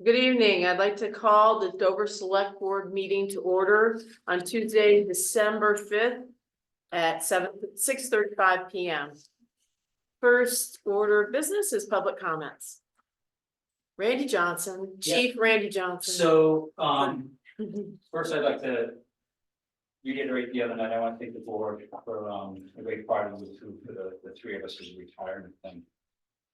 Good evening. I'd like to call the Dover Select Board meeting to order on Tuesday, December 5th at 6:35 p.m. First order of business is public comments. Randy Johnson, Chief Randy Johnson. So, first I'd like to reiterate the other night, I want to thank the board for, a great part of the two, for the three of us as a retirement thing.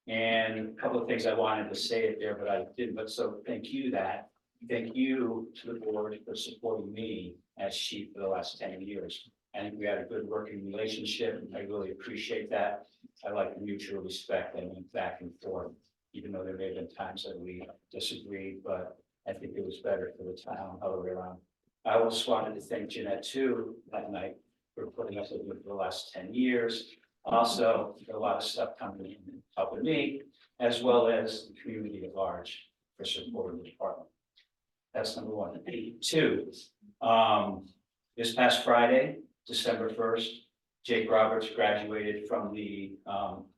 And a couple of things I wanted to say it there, but I didn't, but so thank you to the board for supporting me as chief for the last 10 years. I think we had a good working relationship. I really appreciate that. I like the mutual respect and went back and forth, even though there may have been times that we disagreed, but I think it was better for the town all the way around. I also wanted to thank Jeanette too that night for putting up with me for the last 10 years. Also, a lot of stuff coming in and helping me, as well as the community at large for supporting the department. That's number one. Two, this past Friday, December 1st, Jake Roberts graduated from the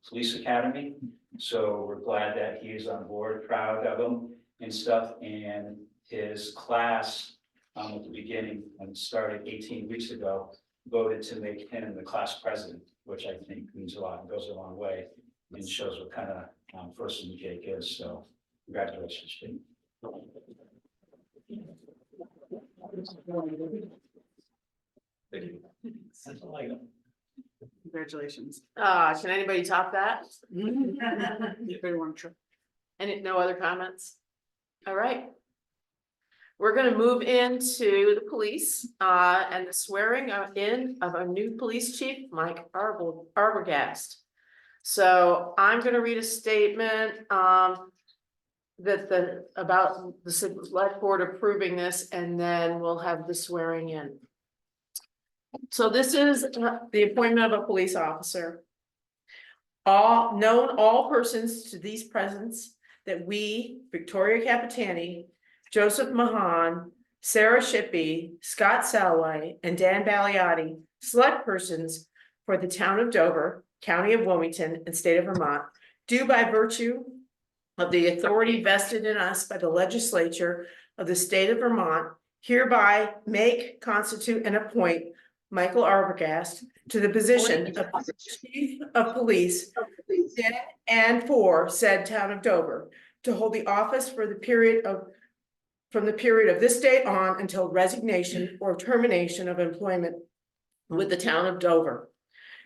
police academy. So we're glad that he is on board, proud of him and stuff. And his class at the beginning, and started 18 weeks ago, voted to make him the class president, which I think means a lot and goes a long way and shows what kind of person Jake is. So congratulations, Jake. Thank you. That's all I got. Congratulations. Can anybody top that? Anybody want to try? And no other comments? All right. We're gonna move into the police and the swearing in of a new police chief, Mike Arbogast. So I'm gonna read a statement about the select board approving this, and then we'll have the swearing in. So this is the appointment of a police officer. All persons to these presents that we, Victoria Capitani, Joseph Mahan, Sarah Shippey, Scott Salway, and Dan Baliotti, select persons for the town of Dover, county of Wilmington, and state of Vermont, do by virtue of the authority vested in us by the legislature of the state of Vermont, hereby make, constitute, and appoint Michael Arbogast to the position of chief of police in and for said town of Dover, to hold the office for the period of from the period of this date on until resignation or termination of employment with the town of Dover,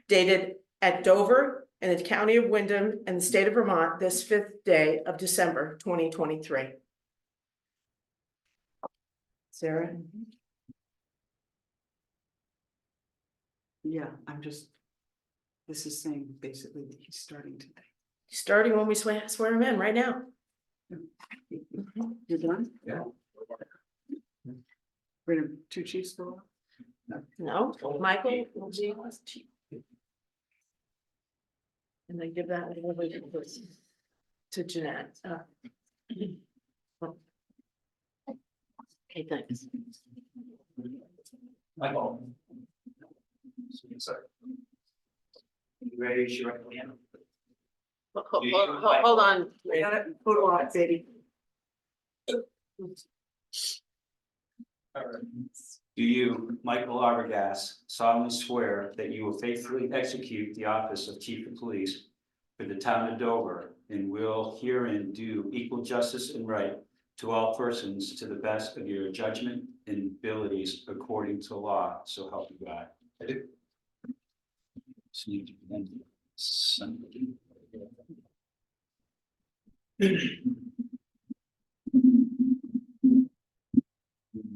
dated at Dover and the county of Windham and the state of Vermont this 5th day of December 2023. Sarah? Yeah, this is saying basically that he's starting today. Starting when we swear him in right now. You're done? Yeah. We're gonna two chiefs go on? No, Michael will be chief. And then give that over to Jeanette. Okay, thanks. Michael. Sorry. You ready to show your hand? Hold on. We got it, photo op, baby. All right. Do you, Michael Arbogast, solemnly swear that you will faithfully execute the office of Chief of Police for the town of Dover and will herein do equal justice and right to all persons to the best of your judgment and abilities according to law, so help you God? I do. So you can then somebody.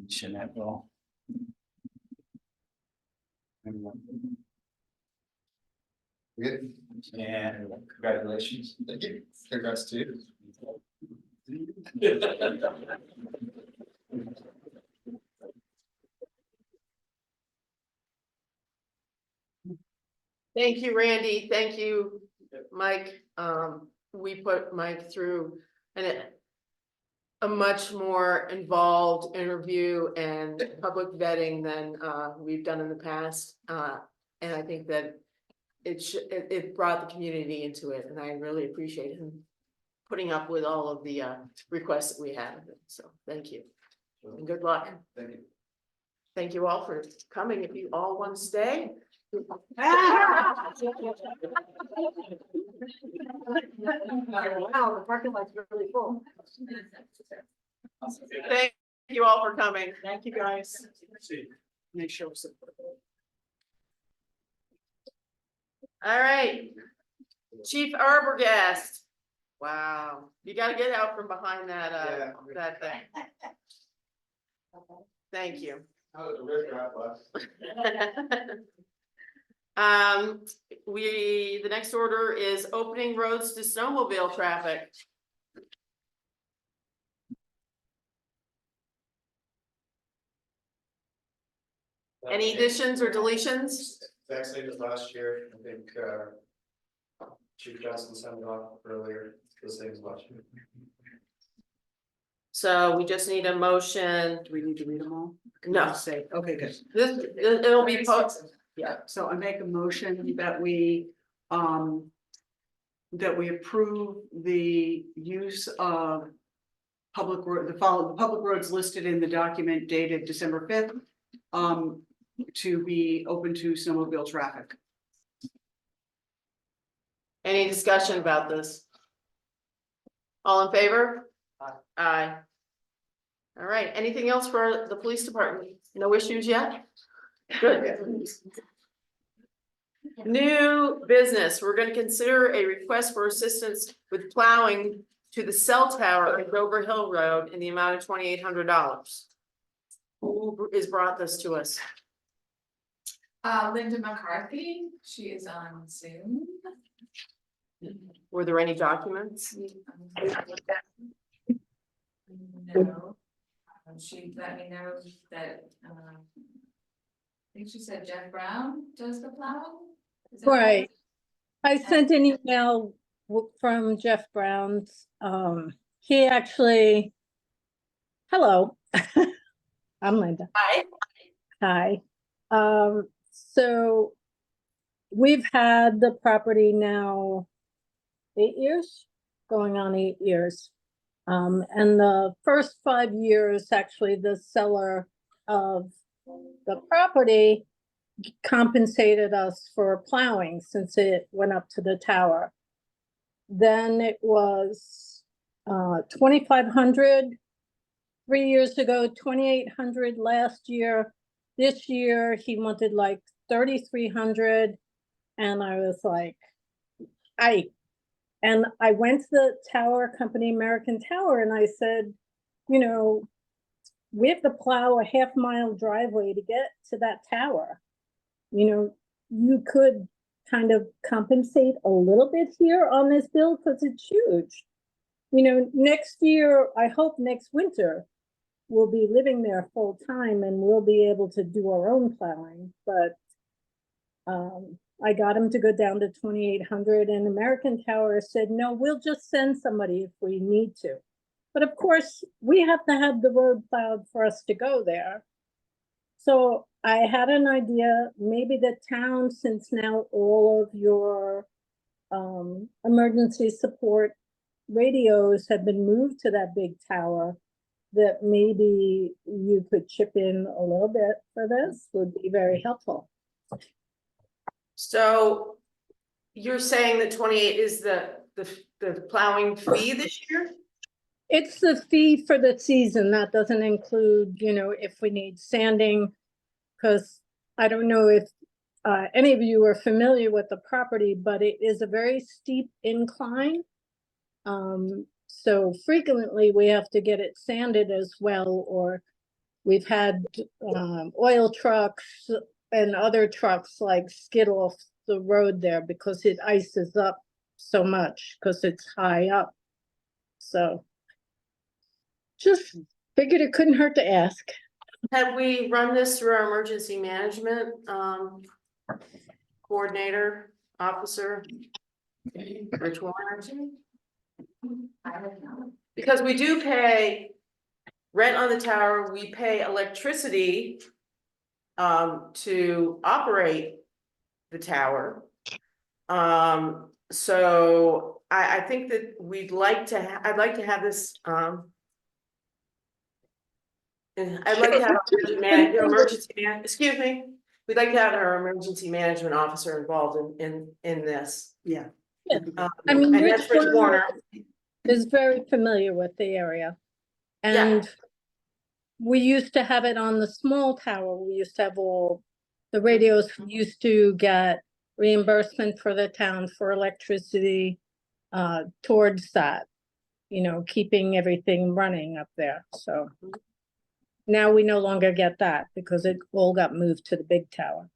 Jeanette will. Good. And congratulations. Thank you. Congrats to you. Thank you, Randy. Thank you, Mike. We put Mike through a much more involved interview and public vetting than we've done in the past. And I think that it brought the community into it, and I really appreciate him putting up with all of the requests that we have, so thank you. And good luck. Thank you. Thank you all for coming, if you all want to stay. Wow, the parking lot's really full. Thank you all for coming. Thank you, guys. Make sure. it's- All right. Chief Arbogast. Wow, you gotta get out from behind that, Yeah. that thing. Thank you. Oh, the river got left. The next order is opening roads to snowmobile traffic. Any additions or deletions? Exact same as last year, I think, Chief Johnson sent it off earlier, the same as last year. So we just need a motion. Do we need to read them all? Can we No. just Say, okay, good. It'll be posted. Yeah, so I make a motion that we approve the use of the public roads listed in the document dated December 5th, to be open to snowmobile traffic. Any discussion about this? All in favor? Aye. Aye. All right, anything else for the police department? No issues yet? Good. New business, we're gonna consider a request for assistance with plowing to the cell tower at Dover Hill Road in the amount of $2,800. Who has brought this to us? Linda McCarthy, she is on Zoom. Were there any documents? No, she let me know that, I think she said Jeff Brown does the plowing. Is that Right. I sent an email from Jeff Brown's. He actually, hello, I'm Linda. Hi. Hi. So we've had the property now 8 years, going on 8 years. And the first 5 years, actually, the seller of the property compensated us for plowing since it went up to the tower. Then it was 2,500 3 years ago, 2,800 last year. This year he wanted like 3,300, and I was like, I went to the tower company, American Tower, and I said, you know, we have to plow a half-mile driveway to get to that tower. You know, you could kind of compensate a little bit here on this bill because it's huge. You know, next year, I hope next winter, we'll be living there full time and we'll be able to do our own plowing. But I got him to go down to 2,800, and American Tower said, no, we'll just send somebody if we need to. But of course, we have to have the road plowed for us to go there. So I had an idea, maybe the town, since now all of your emergency support radios have been moved to that big tower, that maybe you could chip in a little bit for this would be very helpful. So you're saying that 28 is the plowing fee this year? It's the fee for the season. That doesn't include, you know, if we need sanding, because I don't know if any of you are familiar with the property, but it is a very steep incline. So frequently we have to get it sanded as well, or we've had oil trucks and other trucks like skid off the road there because it ices up so much because it's high up. So just figured it couldn't hurt to ask. Have we run this through our emergency management coordinator, officer? Rich Warren? I don't know. Because we do pay rent on the tower, we pay electricity to operate the tower. So I think that we'd like to, I'd like to have this, I'd like to have our emergency man, excuse me, we'd like to have our emergency management officer involved in this. Yeah. Yeah. I mean, And Rich that's Rich Warner Warner, is very familiar with the area. Yeah. And we used to have it on the small tower. We used to have all the radios. We used to get reimbursement for the town for electricity towards that, you know, keeping everything running up there. So now we no longer get that because it all got moved to the big tower.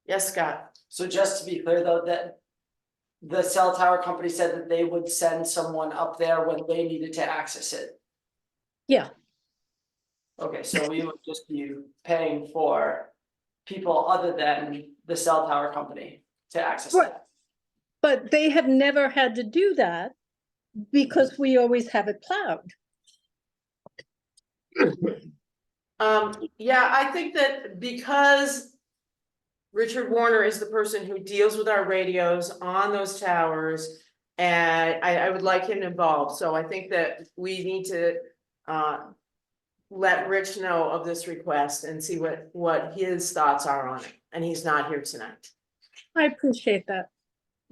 yes, Scott, So just to be clear though, that the cell tower company said that they would send someone up there when they needed to access it. Yeah, Okay, so we would just be paying for people other than the cell tower company to access Right. that. but they have never had to do that because we always have it plowed. yeah, I think that because Richard Warner is the person who deals with our radios on those towers, and I would like him involved, so I think that we need to let Rich know of this request and see what his thoughts are on it, and he's not here tonight. I appreciate that.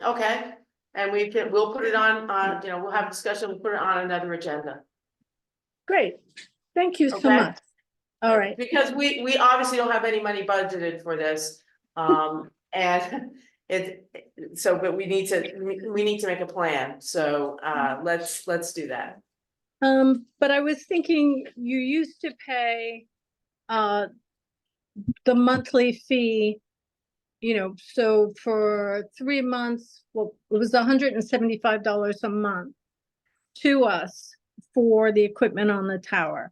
Okay, and we'll put it on, you know, we'll have a discussion, we'll put it on another agenda. Great. Thank you so Okay. much. All right. Because we obviously don't have any money budgeted for this, and but we need to make a plan, so, let's do that. But I was thinking you used to pay the monthly fee, you know, so for 3 months, well, it was $175 a month to us for the equipment on the tower.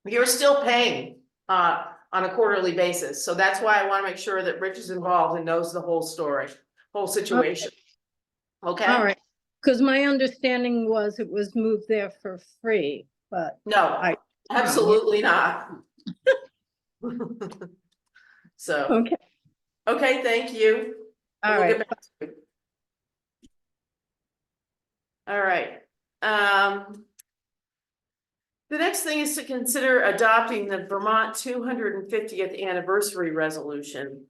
You're still paying, on a quarterly basis, so that's why I wanna make sure that Rich is involved and knows the whole story, whole situation. Okay? All right, because my understanding was it was moved there for free, but No, absolutely not. So, okay, okay, thank you. all We'll get right. back to it. All right, the next thing is to consider adopting the Vermont 250th anniversary resolution.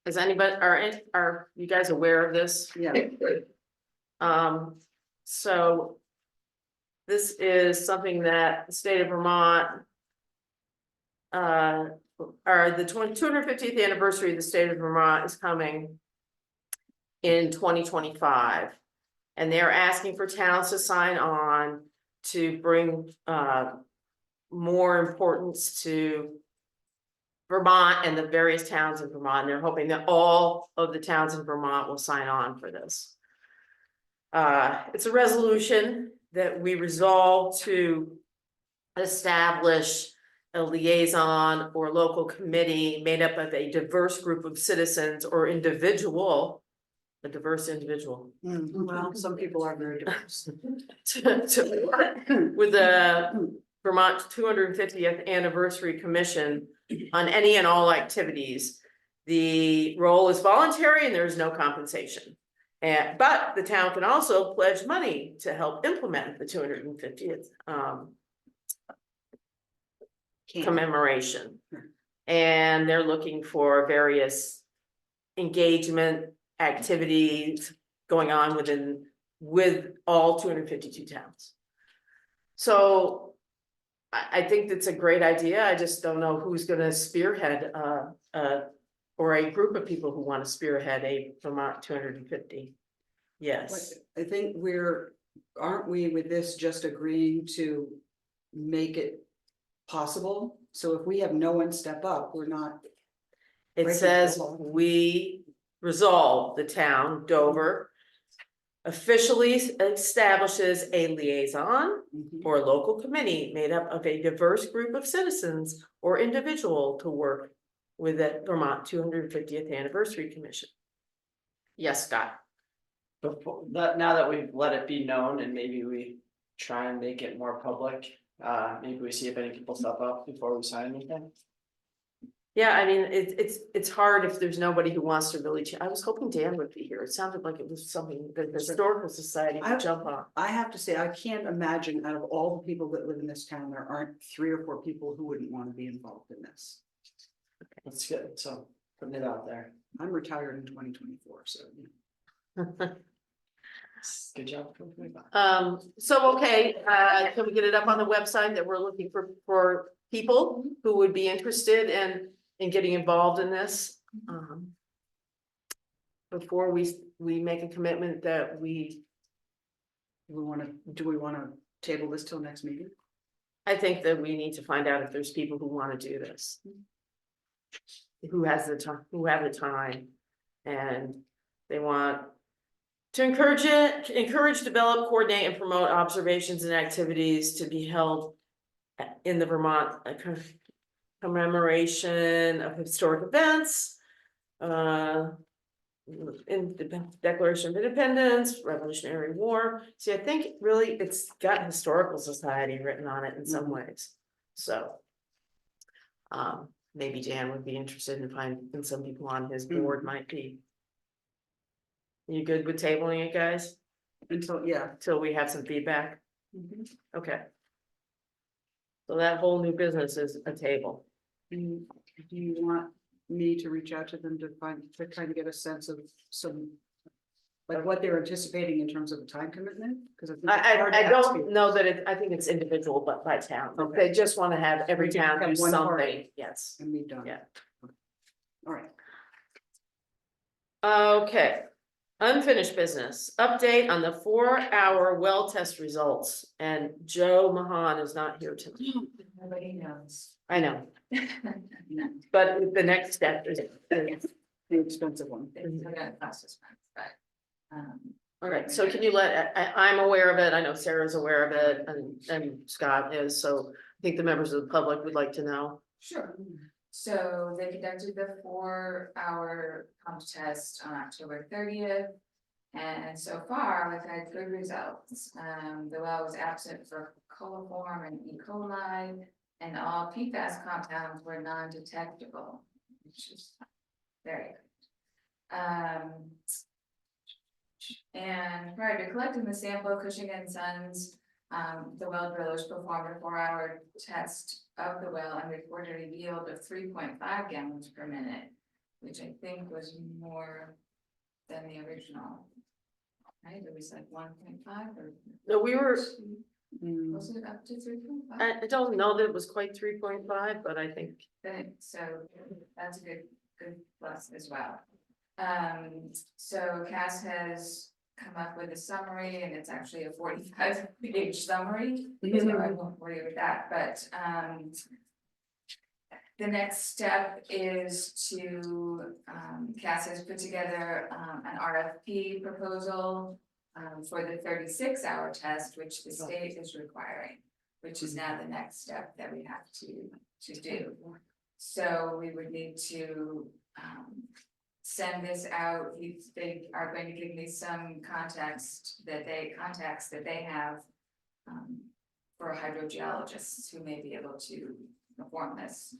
Is anybody, are you guys aware of this? Yeah. So this is something that the state of Vermont, or the 250th anniversary of the state of Vermont is coming in 2025. And they're asking for towns to sign on to bring more importance to Vermont and the various towns in Vermont. They're hoping that all of the towns in Vermont will sign on for this. It's a resolution that we resolve to establish a liaison or local committee made up of a diverse group of citizens or individual, a diverse individual. Well, some people are very diverse. To work with the Vermont 250th Anniversary Commission on any and all activities. The role is voluntary and there is no compensation. But the town can also pledge money to help implement the 250th commemoration. And they're looking for various engagement activities going on with all 252 towns. So I think that's a great idea. I just don't know who's gonna spearhead or a group of people who want to spearhead a Vermont 250. Yes, I think aren't we with this just agreeing to make it possible? So if we have no one step up, we're not. it breaking says the law. we resolve the town Dover officially establishes a liaison Mhm. or local committee made up of a diverse group of citizens or individual to work with the Vermont 250th Anniversary Commission. Yes, Scott. Before that, now that we've let it be known and maybe we try and make it more public, maybe we see if any people step up before we sign anything. Yeah, I mean, it's hard if there's nobody who wants to really, I was hoping Dan would be here. It sounded like it was something that the historical society I- would jump on. I have to say, I can't imagine out of all the people that live in this town, there aren't 3 or 4 people who wouldn't want to be involved in this. That's good, so putting it out there. I'm retired in 2024, so. Good job. 2025. So, okay, can we get it up on the website that we're looking for people who would be interested in getting involved in this? Before we make a commitment that we, Do we want to table this till next meeting? I think that we need to find out if there's people who wanna do this. Who has the time, who have the time, and they want to encourage, develop, coordinate, and promote observations and activities to be held in the Vermont commemoration of historic events. In the Declaration of Independence, Revolutionary War. See, I think really it's got historical society written on it in some ways, so. Maybe Dan would be interested in finding some people on his board might be. You good with tabling it, guys, Until, yeah. till we have some feedback? Mhm. Okay. So that whole new business is a table. Do you want me to reach out to them to kind of get a sense of some, like what they're anticipating in terms of the time commitment? Because I don't know that I think it's individual, but by town, Okay. they just wanna have every We just town do have one party. something, yes. And be done. Yeah. All right. Okay, unfinished business, update on the 4-hour well test results, and Joe Mahan is not here tonight. Nobody knows. I know, but the next step is. The expensive one. They still got process, but, All right, so can you I'm aware of it, I know Sarah's aware of it, and Scott is, so I think the members of the public would like to know. sure. So they conducted the 4-hour pump test on October 30th. And so far, we've had good results. The well was absent for coliform and E. coli, and all PFAS compounds were non-detectable, which is very good. And prior to collecting the sample, Cushing and Sons, the well drillers performed a 4-hour test of the well and reported a yield of 3.5 gallons per minute, which I think was more than the original. Right, it was like 1.5 or. No, we were, Was it up to 3.5? I don't know that it was quite 3.5, but I think, So that's a good plus as well. So Cass has come up with a summary, and it's actually a 45-page summary, so I won't worry with that, but the next step is to, Cass has put together an RFP proposal for the 36-hour test, which the state is requiring, which is now the next step that we have to do. So we would need to send this out. They are going to give me some contacts that they have for hydrogeologists who may be able to perform this.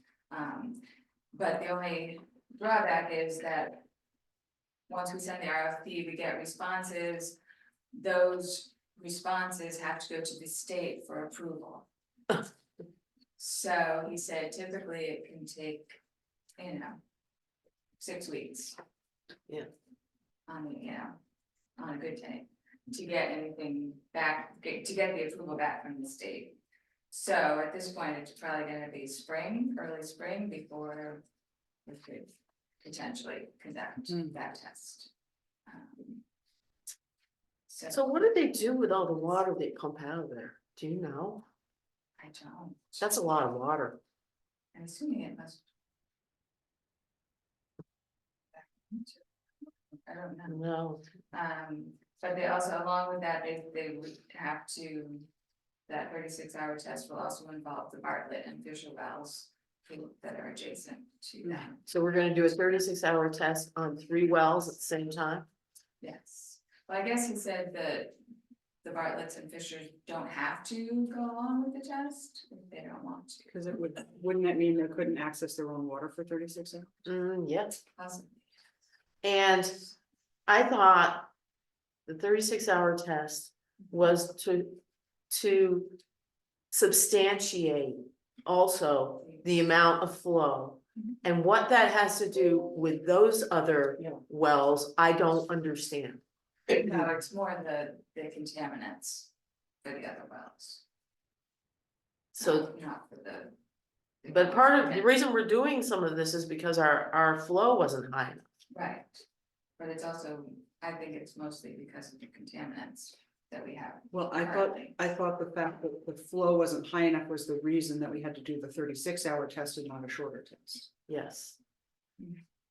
But the only drawback is that once we send the RFP, we get responses. Those responses have to go to the state for approval. So he said typically it can take, 6 weeks. Yeah. On a good day, to get anything back, to get the approval back from the state. So at this point, it's probably gonna be early spring, before we could potentially conduct that test. so what do they do with all the water they pump out of there? Do you know? I don't, That's a lot of water. I'm assuming it must. I don't know. No, But they also, along with that, they would have to, that 36-hour test will also involve the Bartlett and Fisher wells that are adjacent to them. so we're gonna do a 36-hour test on 3 wells at the same time? Yes, well, I guess he said that the Bartletts and Fishers don't have to go along with the test if they don't want to. Cause wouldn't that mean they couldn't access their own water for 36 hours? Yep. Possibly. And I thought the 36-hour test was to substantiate also the amount of flow. And what that has to do with those other wells, I don't understand. No, it's more the contaminants for the other wells. So, Not for the. but part of the reason we're doing some of this is because our flow wasn't high enough. Right, but it's also, I think it's mostly because of the contaminants that we have. Well, I currently. thought the fact that the flow wasn't high enough was the reason that we had to do the 36-hour test and not a shorter test. Yes.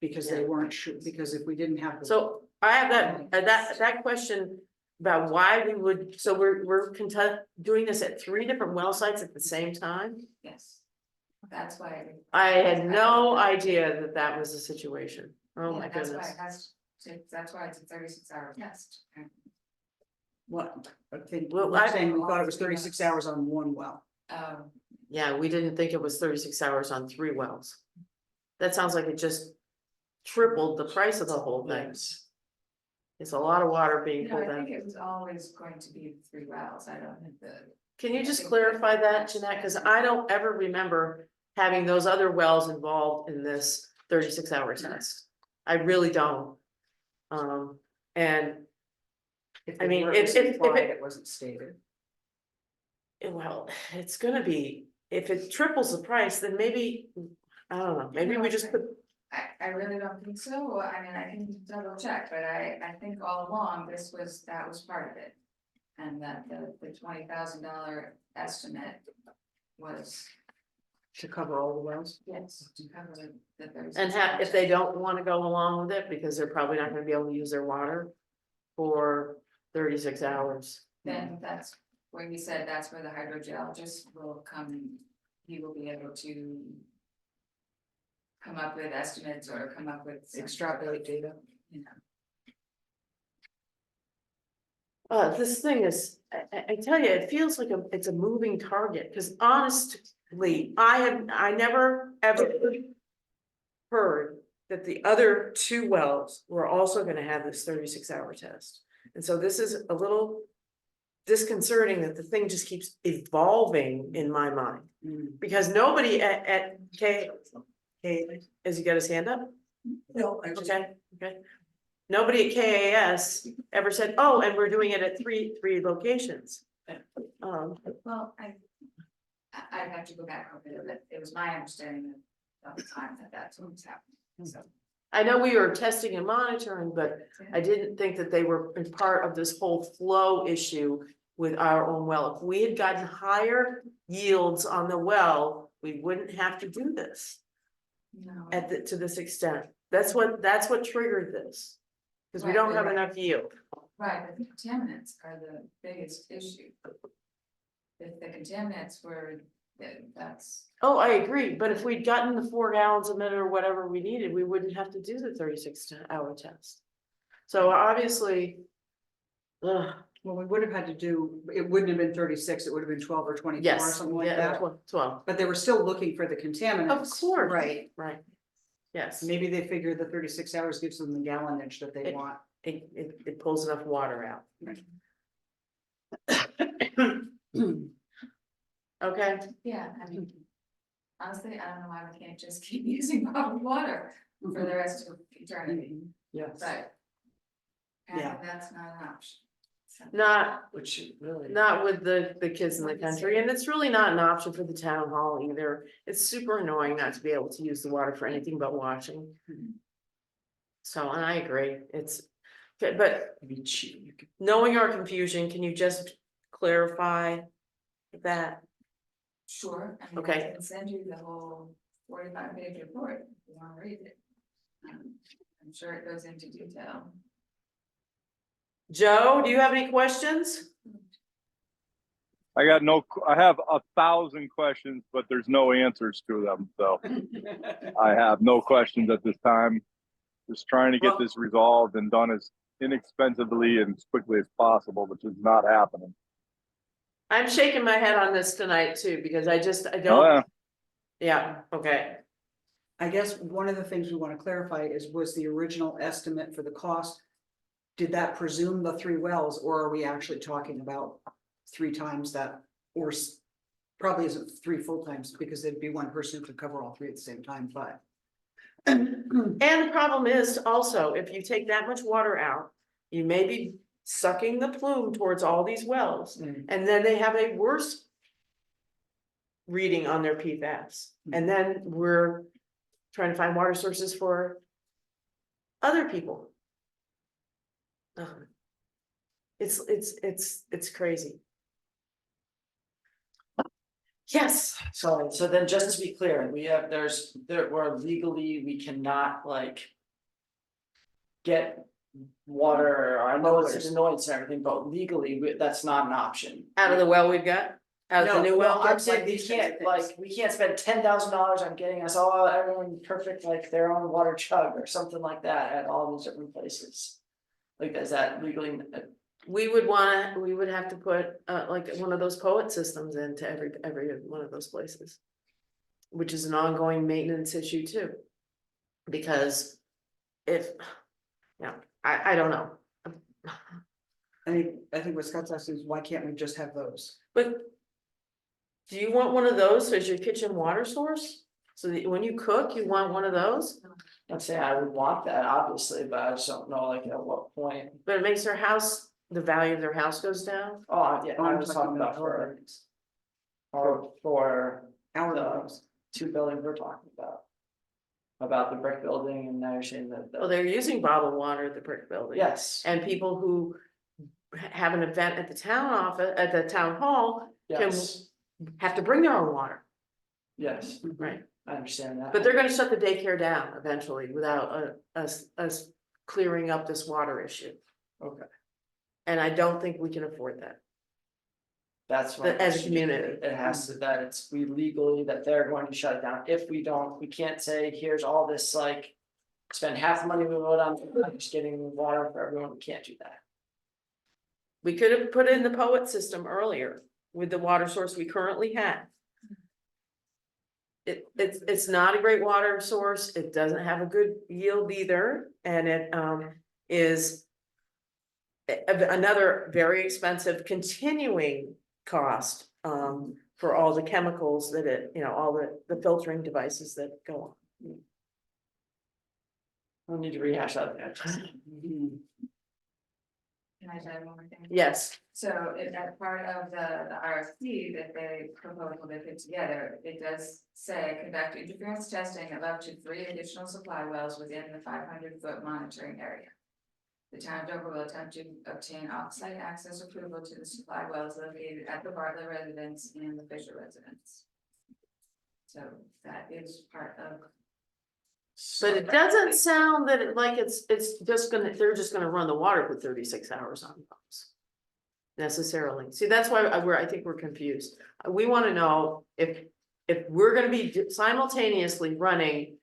Because they weren't sure, because if we didn't have. the- So I have that question about why we would, so we're doing this at 3 different well sites at the same time? Yes, that's why. I had no idea that that was the situation. Oh my That's why goodness. it has to, that's why it's a 36-hour test. What, I think, Well, we're saying we thought it was 36 hours on one well. Yeah, we didn't think it was 36 hours on 3 wells. That sounds like it just tripled the price of the whole thing. It's a lot of water being No, pulled I think out. it was always going to be 3 wells, I don't think Can you just clarify that, Jeanette? Because I don't ever remember having those other wells involved in this 36-hour test. I really don't. And If I mean, the word if- was if- if implied, it- it wasn't stated. well, it's gonna be, if it triples the price, then maybe, I don't know, maybe we just put, I really don't think so, I mean, I can double check, but I think all along that was part of it. And that the $20,000 estimate was, To cover all the wells. yes, to cover the 36 and have, hours. if they don't wanna go along with it, because they're probably not gonna be able to use their water for 36 hours. Then that's when you said that's where the hydrogeologist will come, he will be able to come up with estimates or come up with some Extrapolate data. you know. This thing is, I tell you, it feels like it's a moving target, because honestly, I never ever heard that the other 2 wells were also gonna have this 36-hour test. And so this is a little disconcerting that the thing just keeps evolving in my mind, because nobody at K, has he got his hand up? No, I just. Okay. Nobody at KAS ever said, oh, and we're doing it at three locations. Well, I'd have to go back over it, but it was my understanding of the time that that's what was happening, so. I know we were testing and monitoring, but I didn't think that they were in part of this whole flow issue with our own well. If we had gotten higher yields on the well, we wouldn't have to do this No. to this extent. That's what triggered this. Because we Right, don't have right. enough yield. Right, but the contaminants are the biggest issue. If the contaminants were, that's, Oh, I agree, but if we'd gotten the 4 gallons a minute or whatever we needed, we wouldn't have to do the 36-hour test. So obviously. Ugh, Well, we would have had to do, it wouldn't have been 36, it would have been 12 or 24 or yes, something like yeah, that. 12, But they were still looking for the contaminants. of course. Right. Right. Yes, Maybe they figure the 36 hours gives them the gallonage that they want. it pulls enough water out. Okay, yeah, I mean. Honestly, I don't know why we can't just keep using bottled water for the rest of eternity, Yes. but. Yeah. And that's not an option. So. Which really. not with the kids in the country, and it's really not an option for the town hall either. It's super annoying not to be able to use the water for anything but washing. So, and I agree, it's, okay, but knowing our confusion, can you just clarify that? Sure, I mean, I Okay. can send you the whole 45-page report if you wanna read it. I'm sure it goes into detail. Joe, do you have any questions? I have 1,000 questions, but there's no answers to them, so I have no questions at this time. Just trying to get Well- this resolved and done as inexpensively and as quickly as possible, which is not happening. I'm shaking my head on this tonight too, because I Oh, don't, yeah, okay. I guess one of the things we want to clarify is, was the original estimate for the cost? Did that presume the 3 wells, or are we actually talking about 3 times that, or probably isn't 3 full times, because there'd be one person who could cover all 3 at the same time, but. And the problem is also, if you take that much water out, you may be sucking the plume towards all these wells, Mm. and then they have a worse reading on their PFAS, and then we're trying to find water sources for other people. It's crazy. Yes, So then just to be clear, where legally we cannot like. Get water, or I know it's an annoyance and everything, but legally, that's not an option. out of the well we've got, out of the new well. I'm saying we can't, like, we can't spend $10,000 on getting us all, everyone perfect, like their own water chug or something like that at all these different places. Like, is that legally? We would have to put like one of those poet systems into every one of those places. Which is an ongoing maintenance issue too. Because if, yeah, I don't know. I think what Scott's asking is, why can't we just have those? But do you want one of those as your kitchen water source? So that when you cook, you want one of those, I'd say I would want that, obviously, but I just don't know, like, at what point. but it makes their house, the value of their house goes down. Oh, yeah, I I'm was talking about for Our the wells. 2 buildings we're talking about. About the brick building, and now you're saying that. Well, they're using bottled water at the brick building. Yes, And people who have an event at the town office, at the town hall, yes, have to bring their own water, yes, right? I understand that. But they're gonna shut the daycare down eventually without us clearing up this water issue. Okay, And I don't think we can afford that. that's my As a question. community. It has to, that it's, we legally, that they're going to shut it down. If we don't, we can't say, here's all this, like. Spend half the money we would on just getting water for everyone, we can't do that. We could have put in the poet system earlier with the water source we currently have. It's not a great water source, it doesn't have a good yield either, and it is. Another very expensive continuing cost for all the chemicals that it, you know, all the filtering devices that go on. I don't need to rehash that. Can I add one more thing? Yes, So as part of the RFP that they proposal they put together, it does say conduct interference testing of up to 3 additional supply wells within the 500-foot monitoring area. The town of Dover will attempt to obtain off-site access approval to the supply wells located at the Bartlett residence and the Fisher residence. So that is part of. but it doesn't sound that it like it's just gonna, they're just gonna run the water for 36 hours on pumps. Necessarily, see, that's why I think we're confused. We wanna know if we're gonna be simultaneously running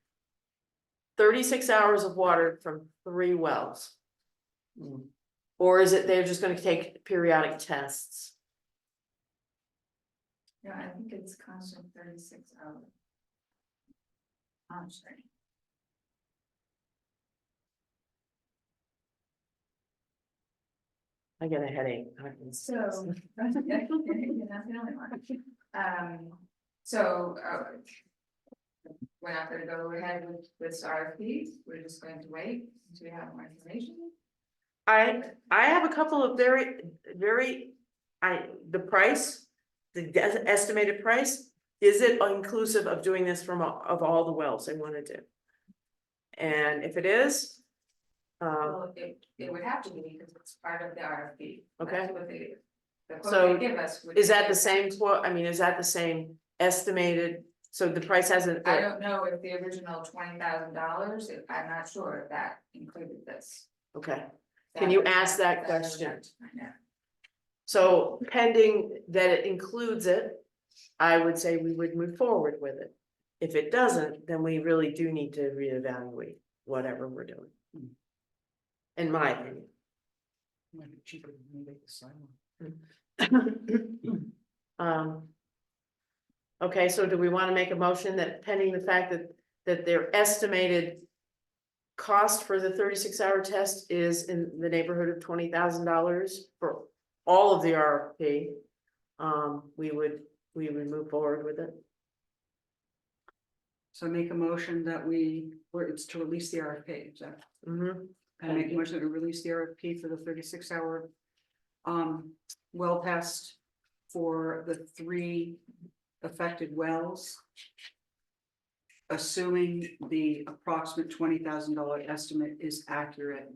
36 hours of water from 3 wells. Or is it they're just gonna take periodic tests? Yeah, I think it's constant 36 hours. I'm sorry. I get a headache. So, you're not the only one. So, we're not gonna go ahead with this RFP, we're just going to wait until we have more information. I have a couple of very, the price, the estimated price, is it inclusive of doing this of all the wells they wanna do? And if it is, Well, it would have to be because it's part of the RFP. Okay. That's what the quote So, they give us. would is that be- the same quote, I mean, is that the same estimated, so the price hasn't? I don't know if the original $20,000, I'm not sure if that included this. Okay, can you ask that I would question? have to find out. So pending that it includes it, I would say we would move forward with it. If it doesn't, then we really do need to reevaluate whatever we're doing. In my opinion. Might be cheaper than we make the sign. Okay, so do we want to make a motion that pending the fact that their estimated cost for the 36-hour test is in the neighborhood of $20,000 for all of the RFP, we would move forward with it. So make a motion that or it's to release the RFP, is that? Mhm. Can I make a motion to release the RFP for the 36-hour well test for the 3 affected wells? Assuming the approximate $20,000 estimate is accurate.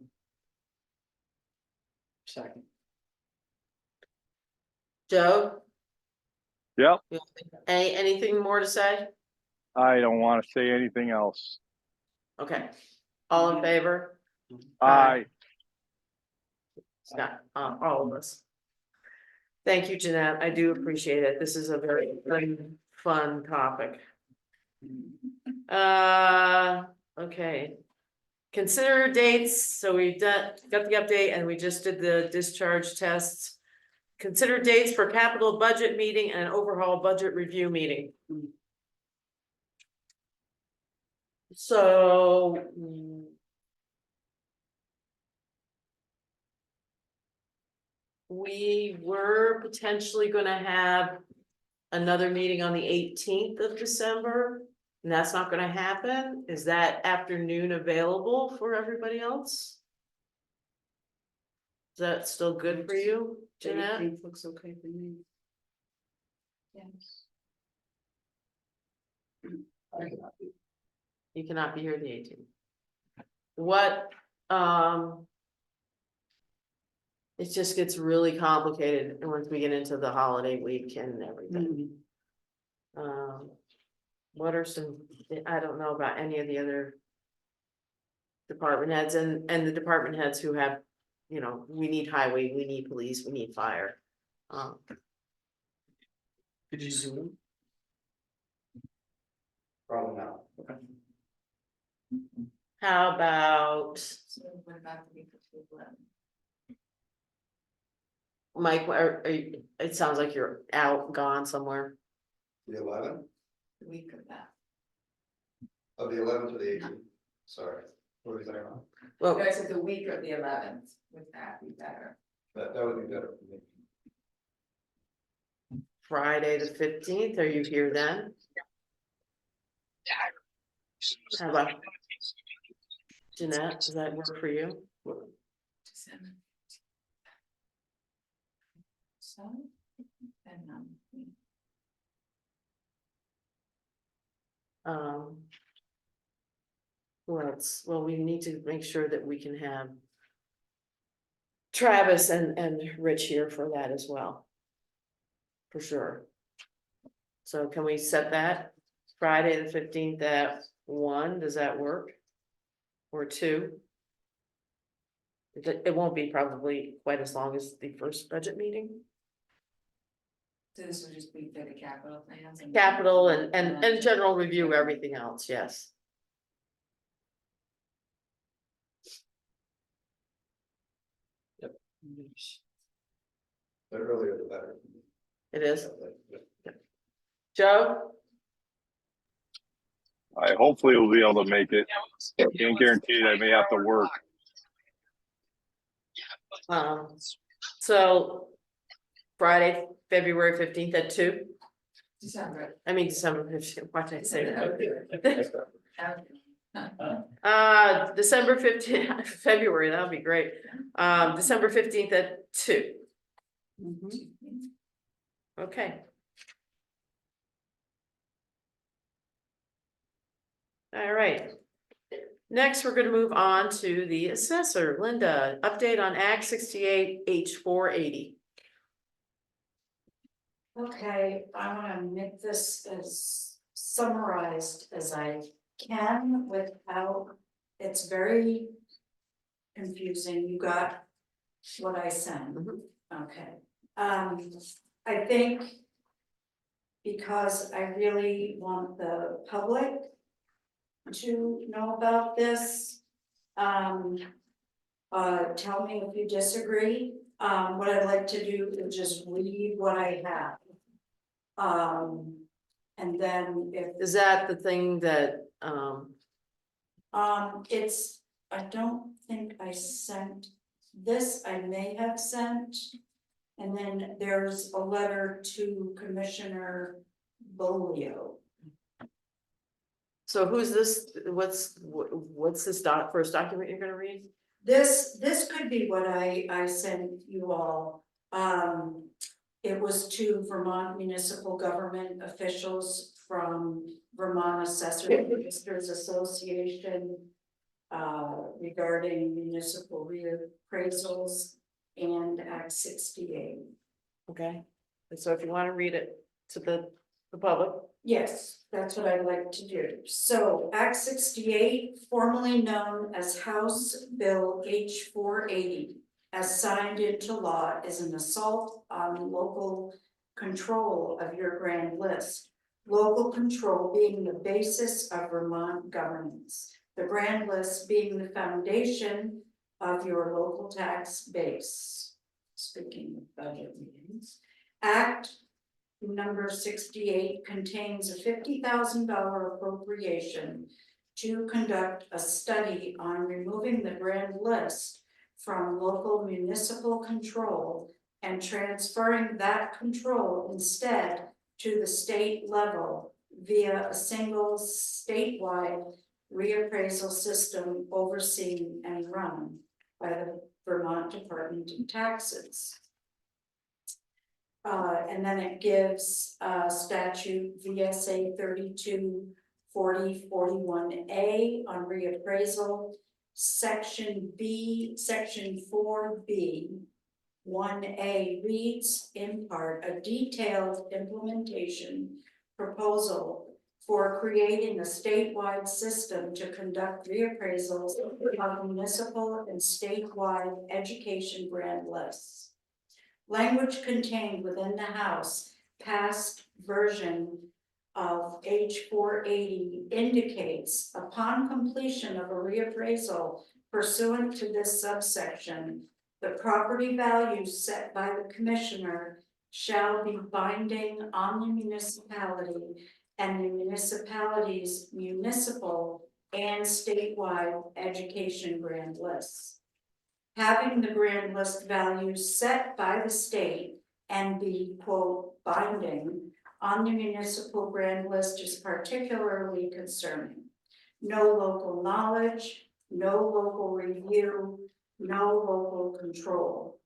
Second. Joe? Yep. Anything more to say? I don't want to say anything else. Okay, all in favor? Aye. Scott, all of us. Thank you, Jeanette. I do appreciate it. This is a very fun topic. Okay. Consider dates. So we've got the update and we just did the discharge tests. Consider dates for capital budget meeting and overhaul budget review meeting. So. We were potentially gonna have another meeting on the 18th of December, and that's not gonna happen. Is that afternoon available for everybody else? Is that still good for you, Jeanette? 18th looks okay for me. Yes. You cannot be here the 18th. What, it just gets really complicated once we get into the holiday week and everything. What are some, I don't know about any of the other department heads and the department heads who have, you know, we need highway, we need police, we need fire. Could you zoom? Probably not. How about So what about the week of the 11th? Mike, it sounds like you're out, gone somewhere. The 11th, The week of that. of the 11th to the 18th, sorry, what was that on? Well, I said the week of the 11th, would that be better? That would be better for me. Friday the 15th, are you here then? How about Jeanette, does that work for you? December. So, and Who else? Well, we need to make sure that we can have Travis and Rich here for that as well. For sure. So can we set that Friday the 15th at 1? Does that work? Or 2? It won't be probably quite as long as the first budget meeting. so this would just be for the capital plans and. Capital and general review, everything else, yes. The earlier the better. It is. Joe? I hopefully will be able to make it. Can't guarantee it. I may have to work. So Friday, February 15th at 2? December. I mean, December 15th, why did I say that? Okay. December 15th, February, that'll be great. December 15th at 2. Okay. All right. Next, we're gonna move on to the assessor. Linda, update on Act 68 H480. Okay, I wanna make this as summarized as I can without, it's very confusing, you got what I sent, okay. I think because I really want the public to know about this, Tell me if you disagree. What I'd like to do is just read what I have. And then if, Is that the thing that, it's, I don't think I sent this, I may have sent. And then there's a letter to Commissioner Bolio. so who's this, what's this first document you're gonna read? This could be what I sent you all. It was to Vermont municipal government officials from Vermont Assessor Ministers Association. Regarding municipal reappraisals and Act 68. Okay, and so if you wanna read it to the public. Yes, that's what I'd like to do. So Act 68, formerly known as House Bill H 480, as signed into law, is an assault on local control of your grand list. Local control being the basis of Vermont governance. The grand list being the foundation of your local tax base. Speaking of budget meetings, Act number 68 contains a $50,000 appropriation to conduct a study on removing the grand list from local municipal control and transferring that control instead to the state level via a single statewide reappraisal system overseen and run by the Vermont Department of Taxes. And then it gives statute VSA 324041A on reappraisal, section B, section 4B. 1A reads in part a detailed implementation proposal for creating a statewide system to conduct reappraisals of municipal and statewide education grant lists. Language contained within the House passed version of H 480 indicates upon completion of a reappraisal pursuant to this subsection, the property value set by the commissioner shall be binding on the municipality and the municipality's municipal and statewide education grand lists. Having the grand list values set by the state and be, quote, binding on the municipal grand list is particularly concerning. No local knowledge, no local review, no local control.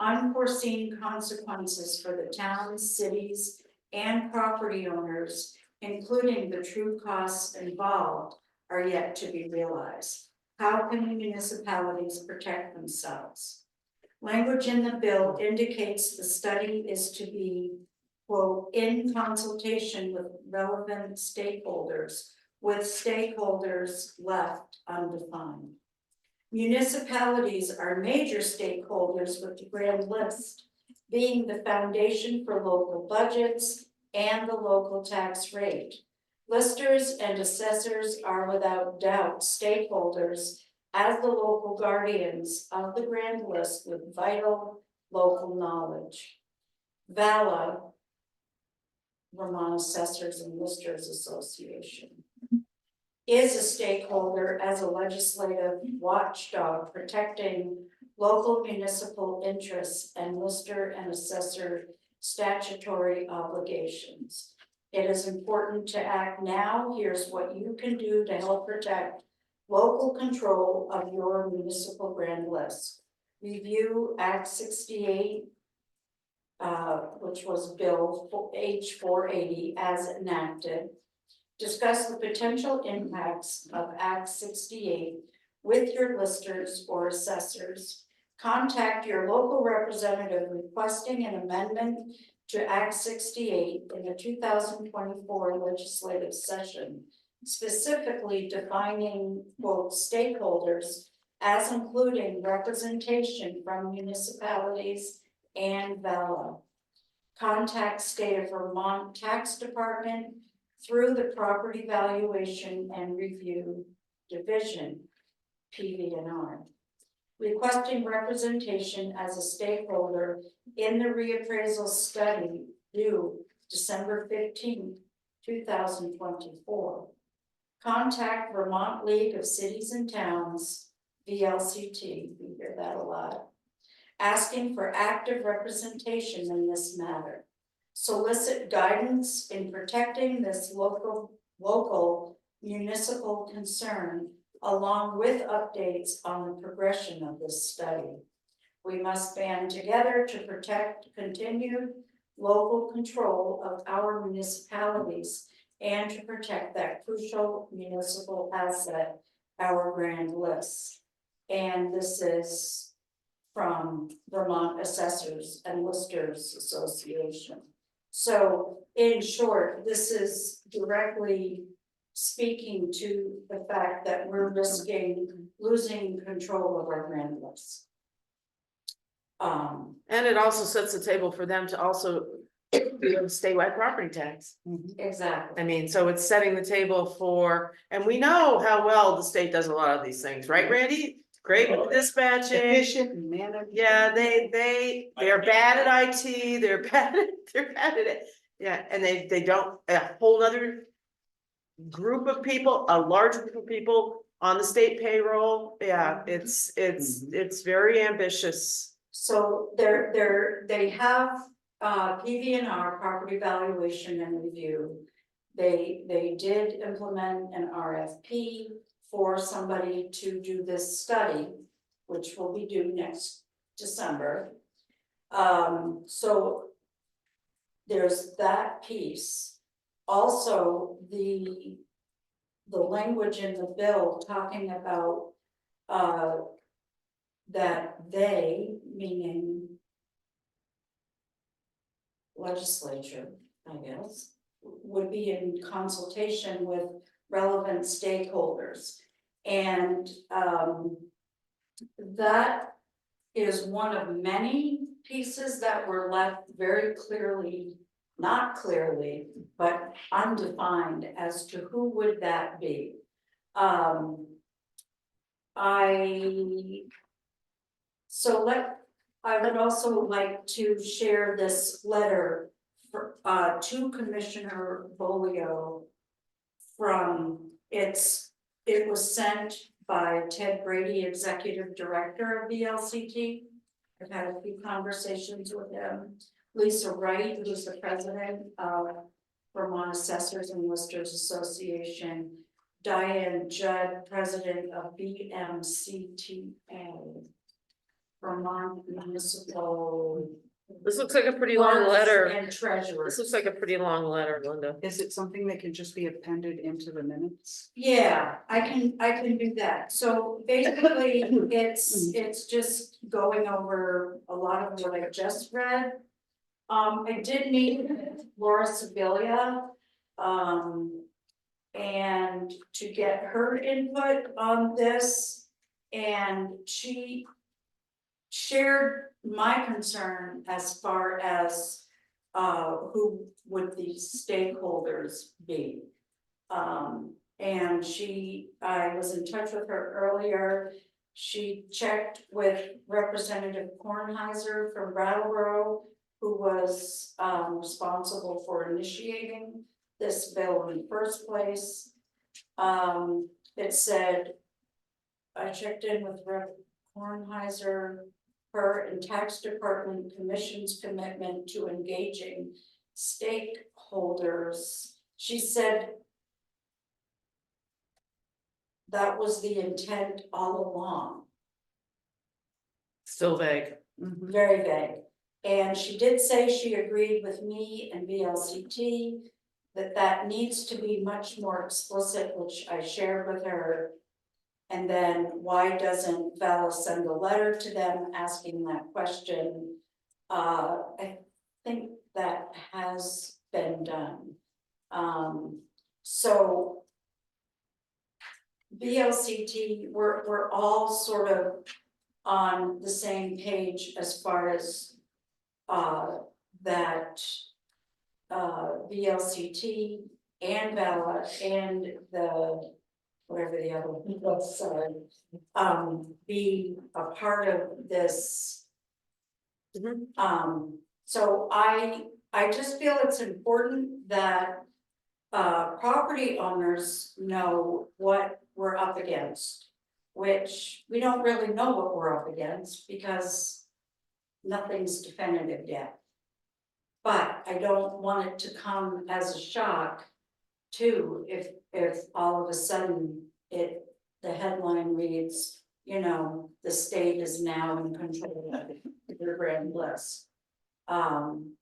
Unforeseen consequences for the towns, cities, and property owners, including the true costs involved, are yet to be realized. How can municipalities protect themselves? Language in the bill indicates the study is to be, quote, in consultation with relevant stakeholders, with stakeholders left undefined. Municipalities are major stakeholders with the grand list, being the foundation for local budgets and the local tax rate. Listers and assessors are without doubt stakeholders as the local guardians of the grand list with vital local knowledge. VALA, Vermont Assessors and Listers Association, is a stakeholder as a legislative watchdog protecting local municipal interests and lister and assessor statutory obligations. It is important to act now. Here's what you can do to help protect local control of your municipal grand list. Review Act 68, which was Bill H 480 as enacted. Discuss the potential impacts of Act 68 with your listers or assessors. Contact your local representative requesting an amendment to Act 68 in the 2024 legislative session, specifically defining, quote, stakeholders as including representation from municipalities and VALA. Contact State of Vermont Tax Department through the Property Valuation and Review Division, PVNR. requesting representation as a stakeholder in the reappraisal study due December 15th, 2024. Contact Vermont League of Cities and Towns, VLCT, we hear that a lot, asking for active representation in this matter. Solicit guidance in protecting this local municipal concern, along with updates on the progression of this study. We must band together to protect continued local control of our municipalities and to protect that crucial municipal asset, our grand list. And this is from Vermont Assessors and Listers Association. So in short, this is directly speaking to the fact that we're risking losing control of our grand list. And it also sets the table for them to also do statewide property tax. Exactly. I mean, so it's setting the table for, and we know how well the state does a lot of these things, right, Randy? Great with dispatching. Efficient and managed. Yeah, they're bad at IT, they're bad at it. Yeah, and they don't, a whole other group of people, a large group of people on the state payroll. Yeah, it's very ambitious. So they have PV&R, property valuation and review. They did implement an RFP for somebody to do this study, which will be due next December. So there's that piece. Also, the language in the bill talking about that they, meaning legislature, I guess, would be in consultation with relevant stakeholders. And that is one of many pieces that were left very clearly, not clearly, but undefined as to who would that be. I would also like to share this letter for, to Commissioner Bolio it was sent by Ted Brady, Executive Director of VLCT. I've had a few conversations with him. Lisa Wright, who's the president of Vermont Assessors and Listers Association. Diane Judd, president of VMCTA. Vermont Municipal. This looks like a pretty long letter. And treasurer. This looks like a pretty long letter, Linda. Is it something that can just be appended into the minutes? Yeah, I can do that. So basically, it's just going over a lot of what I just read. I did meet Laura Sibilia, and to get her input on this, and she shared my concern as far as who would these stakeholders be. And I was in touch with her earlier. She checked with Representative Kornheiser from Brattleboro, who was responsible for initiating this bill in the first place. It said, I checked in with Rep. Kornheiser, her and tax department commission's commitment to engaging stakeholders. She said that was the intent all along. Still vague. Very vague. And she did say she agreed with me and VLCT that needs to be much more explicit, which I shared with her. And then why doesn't Val send a letter to them asking that question? I think that has been done. So VLCT, we're all sort of on the same page as far as that VLCT and Vala and the whatever the other one was, be a part of this. Mhm. So I just feel it's important that property owners know what we're up against, which we don't really know what we're up against because nothing's definitive yet. But I don't want it to come as a shock too, if all of a sudden the headline reads, you know, the state is now in control of your grand list.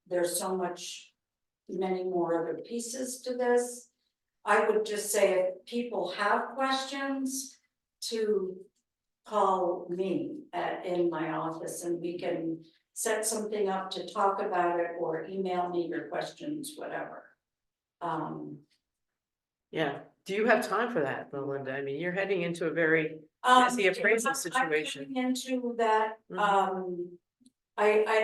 There's so many more other pieces to this. I would just say if people have questions, to call me in my office and we can set something up to talk about it, or email me your questions, whatever. Yeah, do you have time for that, Melinda? I mean, you're heading into a very busy appraisal I'm situation. getting into that, Mhm. I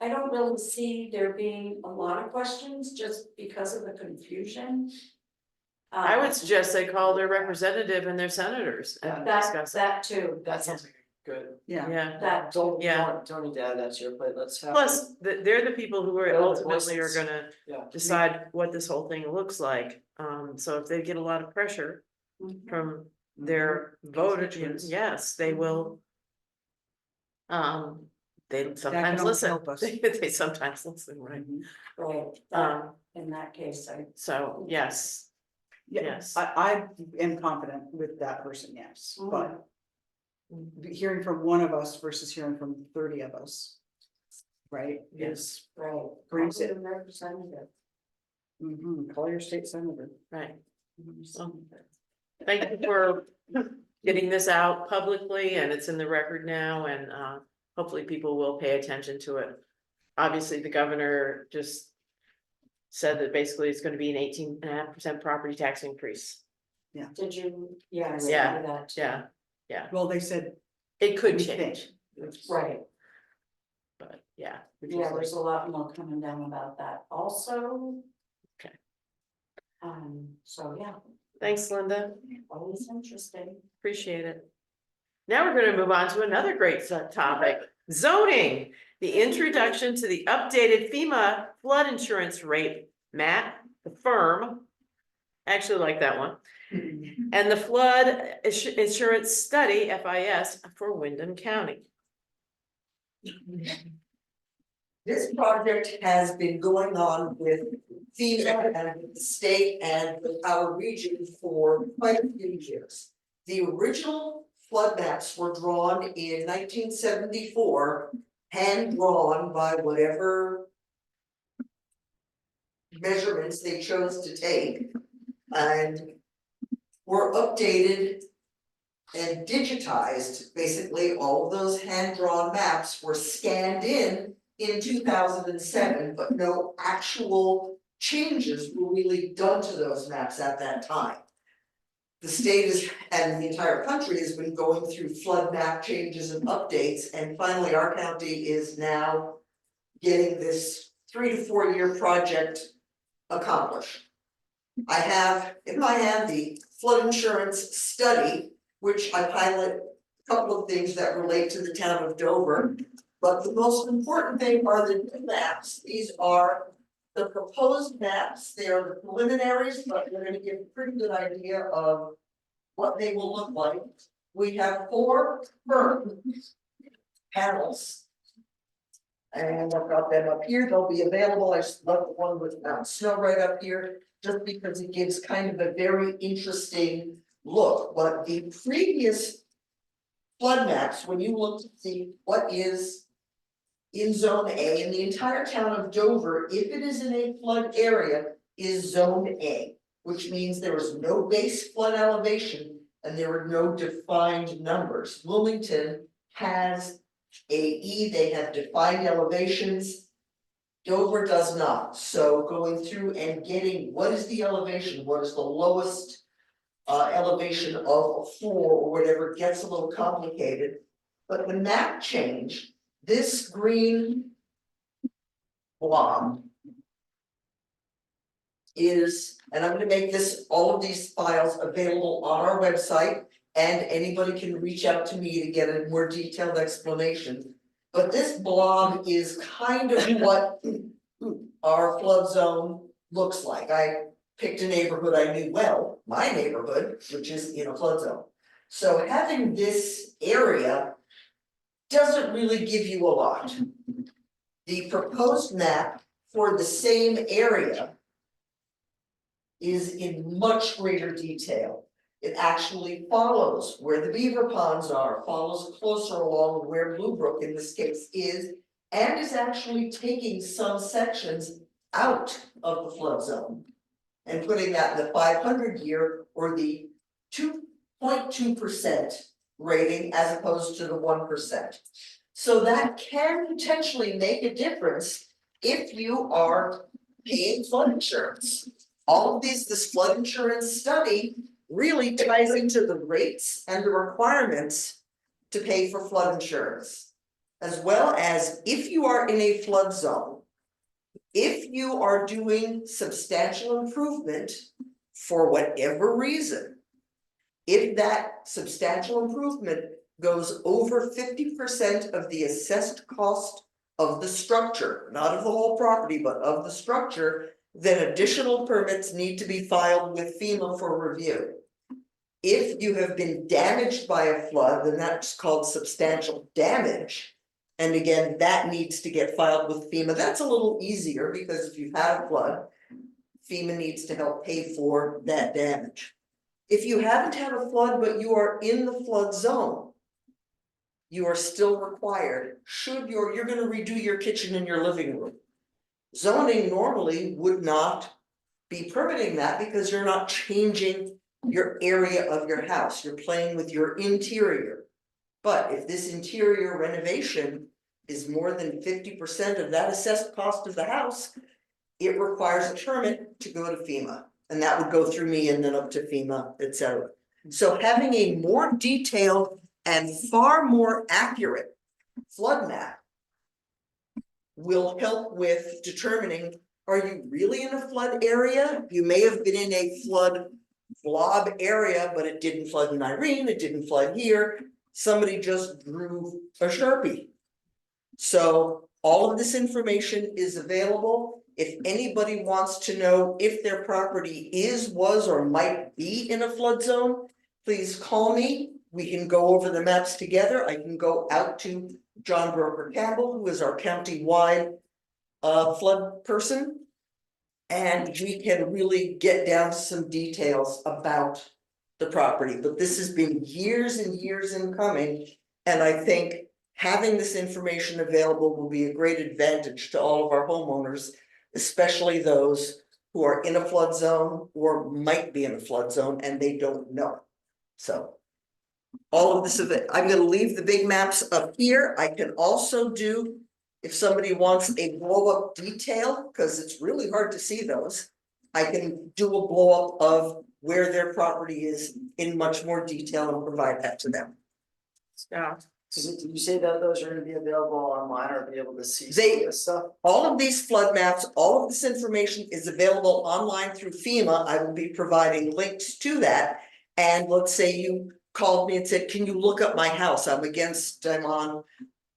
don't really see there being a lot of questions just because of the confusion. I would suggest they call their representative and their senators and discuss it. That too. That sounds like a good. Yeah, Yeah, That, Yeah. Don't need to add that to your plate, let's have. plus, they're the people who are They're the ultimately are voices. gonna Yeah. decide what this whole thing looks like. So if they get a lot of pressure from their voters, Constituents. yes, they will. They sometimes only listen, help us. they sometimes listen, right? right, Um, in that case, so, yes, Yeah, yes. I am confident with that person, yes, Mhm. but hearing from one of us versus hearing from 30 of us, right, is, right. brings it. Call the representative. Call your state senator. Right. Thank you for getting this out publicly, and it's in the record now, and hopefully people will pay attention to it. Obviously, the governor just said that basically it's gonna be an 18.5% property tax increase. Did you, yeah, I Yeah, see that. too. Yeah, Well, they said, it could we change, Right, but yeah. which is yeah, like, there's a lot more coming down about that also. Okay. So yeah, Thanks, Linda, always interesting. appreciate it. Now we're gonna move on to another great topic, zoning. The introduction to the updated FEMA flood insurance rate, Matt, the firm. I actually like that one. And the flood insurance study, FIS, for Windham County. This project has been going on with FEMA and with the state and with our region for quite a few years. The original flood maps were drawn in 1974, hand drawn by whatever measurements they chose to take, and were updated and digitized. Basically, all of those hand-drawn maps were scanned in 2007, but no actual changes were really done to those maps at that time. The state is, and the entire country has been going through flood map changes and updates, and finally our county is now getting this 3 to 4 year project accomplished. I have in my hand the flood insurance study, which I pilot a couple of things that relate to the town of Dover. But the most important thing are the new maps. These are the proposed maps. They are the preliminaries, but they're gonna give a pretty good idea of what they will look like. We have 4 firm panels. And I've got them up here. They'll be available. I just love the one with snow right up here, just because it gives kind of a very interesting look. But the previous flood maps, when you look to see what is in zone A, and the entire town of Dover, if it is in a flood area, is zone A, which means there is no base flood elevation and there are no defined numbers. Bloomington has AE, they have defined elevations. Dover does not, so going through and getting what is the elevation, what is the lowest elevation of a floor or whatever gets a little complicated. But the map change, this green blob is, and I'm gonna make all of these files available on our website. And anybody can reach out to me to get a more detailed explanation. But this blog is kind of what our flood zone looks like. I picked a neighborhood I knew well, my neighborhood, which is in a flood zone. So having this area doesn't really give you a lot. The proposed map for the same area is in much greater detail. It actually follows where the beaver ponds are, follows closer along where Blue Brook in this case is, and is actually taking some sections out of the flood zone and putting that in the 500-year or the 2.2% rating as opposed to the 1%. So that can potentially make a difference if you are paying flood insurance. All of this flood insurance study really ties into the rates and the requirements to pay for flood insurance. As well as if you are in a flood zone, if you are doing substantial improvement for whatever reason, if that substantial improvement goes over 50% of the assessed cost of the structure, not of the whole property, but of the structure, then additional permits need to be filed with FEMA for review. If you have been damaged by a flood, then that's called substantial damage. And again, that needs to get filed with FEMA. That's a little easier because if you've had a flood, FEMA needs to help pay for that damage. If you haven't had a flood, but you are in the flood zone, you are still required, you're gonna redo your kitchen and your living room. Zoning normally would not be permitting that because you're not changing your area of your house, you're playing with your interior. But if this interior renovation is more than 50% of that assessed cost of the house, it requires a permit to go to FEMA. And that would go through me and then up to FEMA, etc. So having a more detailed and far more accurate flood map will help with determining, are you really in a flood area? You may have been in a flood blob area, but it didn't flood in Irene, it didn't flood here. Somebody just drew a Sharpie. So all of this information is available. If anybody wants to know if their property was, or might be in a flood zone, please call me. We can go over the maps together. I can go out to John Broker Campbell, who is our county-wide flood person. And we can really get down to some details about the property, but this has been years and years in coming. And I think having this information available will be a great advantage to all of our homeowners, especially those who are in a flood zone or might be in a flood zone and they don't know. So all of this, I'm going to leave the big maps up here. I can also do, if somebody wants a blow up detail, because it's really hard to see those, I can do a blow up of where their property is in much more detail and provide that to them. Yeah. Did you say that those are gonna be available online or be able to see some of this stuff? All of these flood maps, all of this information is available online through FEMA. I will be providing links to that. And let's say you called me and said, can you look up my house? I'm on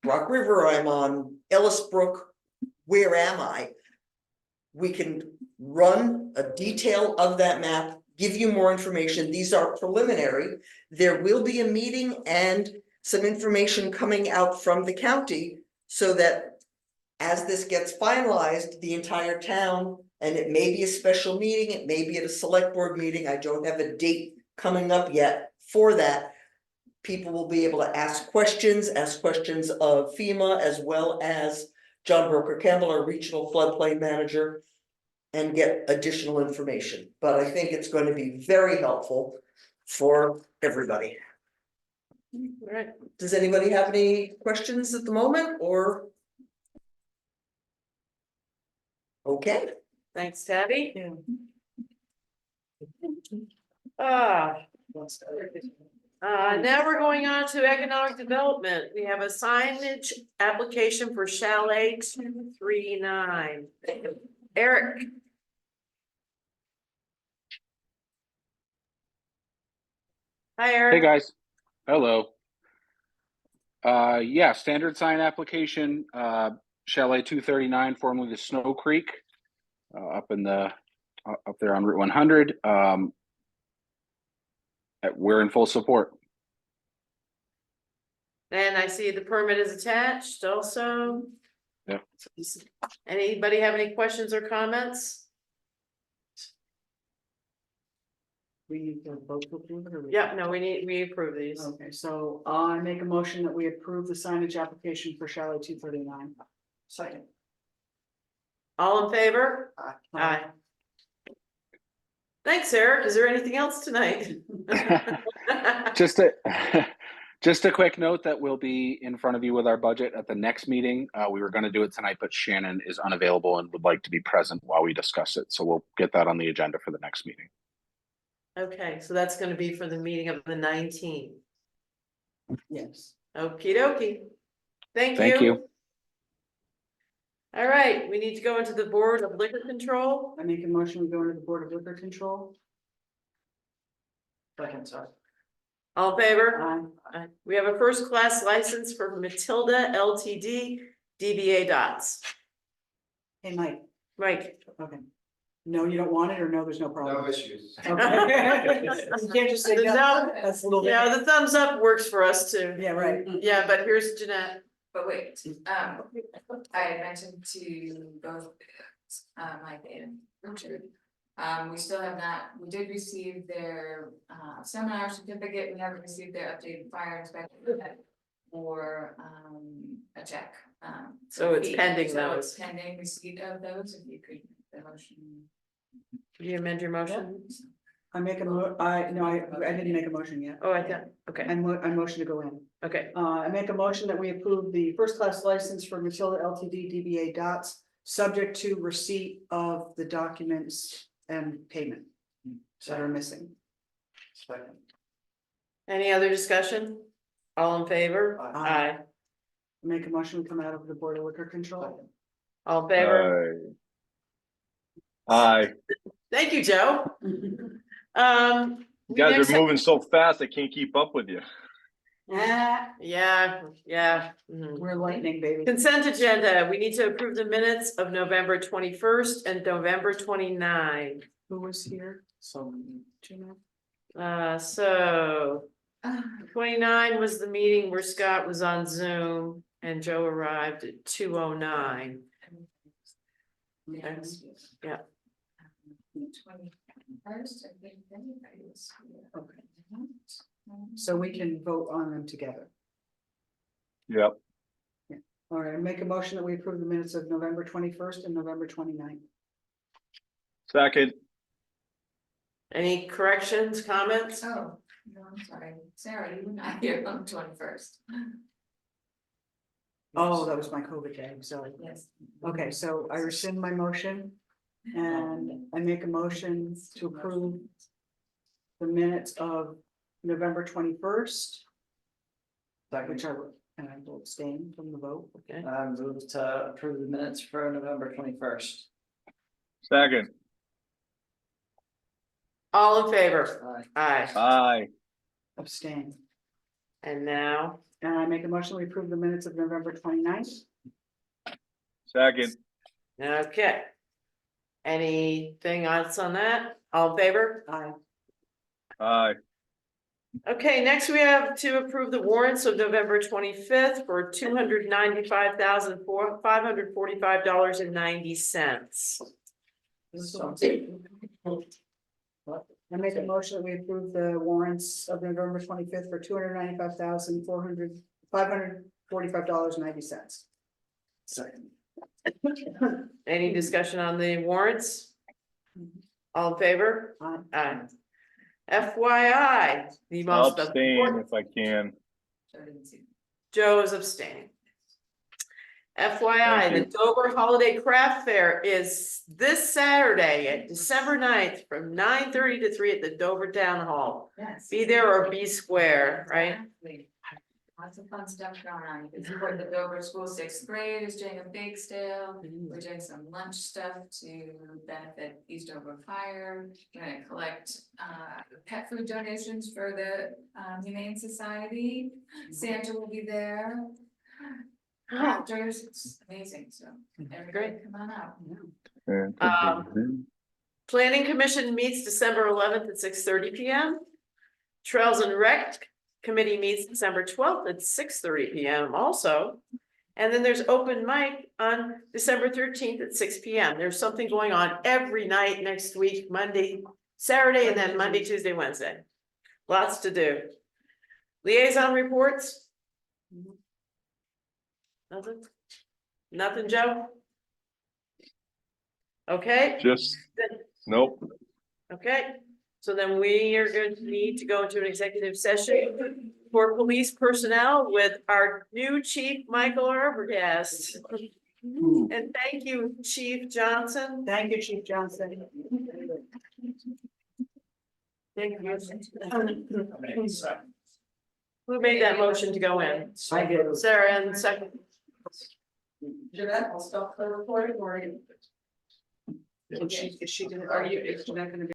Rock River, I'm on Ellis Brook, where am I? We can run a detail of that map, give you more information. These are preliminary. There will be a meeting and some information coming out from the county so that as this gets finalized, the entire town, and it may be a special meeting, it may be at a select board meeting, I don't have a date coming up yet for that. People will be able to ask questions of FEMA as well as John Broker Campbell, our regional floodplain manager, and get additional information. But I think it's going to be very helpful for everybody. All right. Does anybody have any questions at the moment or? Okay. Thanks, Tabby. Now we're going on to economic development. We have a signage application for Chalet 239. Eric. Hi, Eric. Hey, guys. Hello. Yeah, standard sign application, Chalet 239, formerly the Snow Creek, up there on Route 100. We're in full support. And I see the permit is attached also. Yep. Anybody have any questions or comments? We need to vote to approve it or? Yeah, no, we approve these. Okay, so I make a motion that we approve the signage application for Chalet 239. Second. All in favor? Aye. Thanks, Eric. Is there anything else tonight? Just a quick note that we'll be in front of you with our budget at the next meeting. We were going to do it tonight, but Shannon is unavailable and would like to be present while we discuss it. So we'll get that on the agenda for the next meeting. Okay, so that's gonna be for the meeting of the 19th. Yes. Okie dokie. Thank Thank you. All right, we need to go into the Board of Liquor Control. I make a motion, we go into the Board of Liquor Control. Second, sorry. All in favor? Aye. We have a first-class license for Matilda LTD, DBA Dots. Hey, Mike, Mike. okay. No, you don't want it, or no, there's no problem? No issues. Okay. You can't just say The no, no- that's a little bit. Yeah, the thumbs up works for us too. Yeah, right. Yeah, but here's Jeanette. But wait, I had mentioned to both, Mike and Richard. We still have not, we did receive their, seminar certificate, we haven't received their updated fire inspection yet. Or, a check, So it's fee. pending So those. it's pending receipt of those, if you could, the motion. Did you amend your motion? I make I didn't make a motion yet. Oh, I thought, okay, I motion to go in. okay. I make a motion that we approve the first-class license for Matilda LTD DBA Dots, subject to receipt of the documents and payment that are missing. Second. Any other discussion? All in favor? Aye. Make a motion, we come out of the Board of Liquor Control. All in favor? Aye. Thank you, Joe. You We guys next are have- moving so fast, I can't keep up with you. Ah, Yeah. Mhm. we're lightning, baby. Consent agenda, we need to approve the minutes of November 21st and November 29th. Who was here? So, So 29 was the meeting where Scott was on Zoom and Joe arrived at 2:09. Yes. Yeah. 21st, I think anybody was here. Okay. So we can vote on them together. Yep. All right, I make a motion that we approve the minutes of November 21st and November 29th. Second. Any corrections, comments? Oh, no, I'm sorry, Sarah, you were not here on the 21st. Oh, that was my COVID day, sorry. Yes. Okay, so I rescind my motion and I make a motion to approve the minutes of November 21st. Which I will, and I will abstain from the vote. Okay. I move to approve the minutes for November 21st. Second. All in favor? Aye. Aye. Aye. Abstain. And now, And I make a motion, we approve the minutes of November 29th. Second. okay. Anything else on that? All in favor? Aye. Aye. Okay, next we have to approve the warrants of November 25th for $295,545.90. I make a motion that we approve the warrants of November 25th for $295,545.90. Second. Any discussion on the warrants? All in favor? Aye. Aye. FYI, the I'll most abstain important, if I can. Joe is abstaining. FYI, Thank the you. Dover Holiday Craft Fair is this Saturday at December 9th from 9:30 to 3 at the Dover Town Hall. Yes. Be there or be square, right? Lots of fun stuff going on. You can support the Dover School sixth grade is doing a bake sale. We're doing some lunch stuff to benefit East Dover Fire. We're gonna collect pet food donations for the Humane Society. Santa will be there. Crafters, it's amazing, so everybody come on out. Planning Commission meets December 11th at 6:30 PM. Trails and Rec Committee meets December 12th at 6:30 PM also. And then there's open mic on December 13th at 6 PM. There's something going on every night next week, Monday, Saturday, and then Monday, Tuesday, Wednesday. Lots to do. Liaison reports? Nothing? Nothing, Joe? Okay. Just, nope. Okay, so then we are going to need to go into an executive session for police personnel with our new chief, Michael Arbogast. And thank you, Chief Johnson. Thank you, Chief Johnson. Thank you. Who made that motion to go in? I did. Sarah, and second. Jeanette, I'll stop the recording or? Is she gonna, are you, is Jeanette gonna be